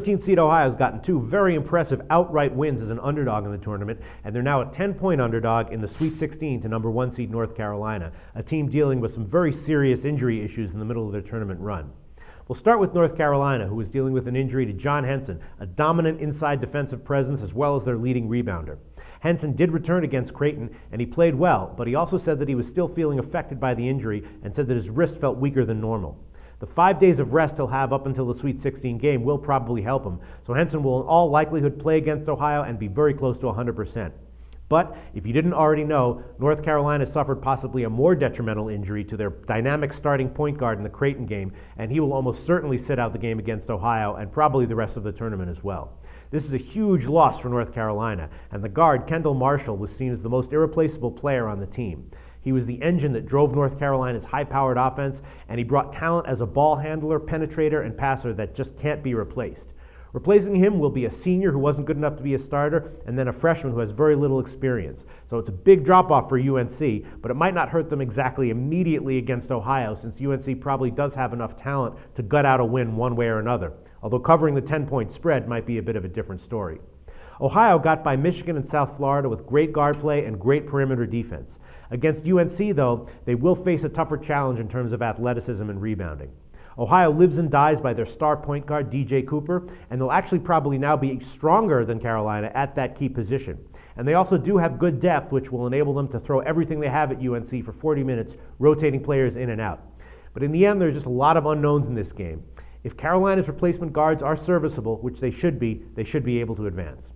13th seed Ohio's gotten two very impressive outright wins as an underdog in the tournament, and they're now a 10-point underdog in the Sweet 16 to number 1 seed North Carolina, a team dealing with some very serious injury issues in the middle of their tournament run. We'll start with North Carolina, who is dealing with an injury to John Henson, a dominant inside defensive presence as well as their leading rebounder. Henson did return against Creighton, and he played well, but he also said that he was still feeling affected by the injury and said that his wrist felt weaker than normal. The 5 days of rest he'll have up until the Sweet 16 game will probably help him, so Henson will in all likelihood play against Ohio and be very close to 100%. But if you didn't already know, North Carolina suffered possibly a more detrimental injury to their dynamic starting point guard in the Creighton game, and he will almost certainly sit out the game against Ohio and probably the rest of the tournament as well. This is a huge loss for North Carolina, and the guard, Kendall Marshall, was seen as the most irreplaceable player on the team. He was the engine that drove North Carolina's high-powered offense, and he brought talent as a ball handler, penetrator, and passer that just can't be replaced. Replacing him will be a senior who wasn't good enough to be a starter, and then a freshman who has very little experience. So it's a big drop-off for UNC, but it might not hurt them exactly immediately against Ohio, since UNC probably does have enough talent to gut out a win one way or another, although covering the 10-point spread might be a bit of a different story. Ohio got by Michigan and South Florida with great guard play and great perimeter defense. Against UNC, though, they will face a tougher challenge in terms of athleticism and rebounding. Ohio lives and dies by their star point guard, DJ Cooper, and they'll actually probably now be stronger than Carolina at that key position. And they also do have good depth, which will enable them to throw everything they have at UNC for 40 minutes, rotating players in and out. But in the end, there's just a lot of unknowns in this game. If Carolina's replacement guards are serviceable, which they should be able to advance.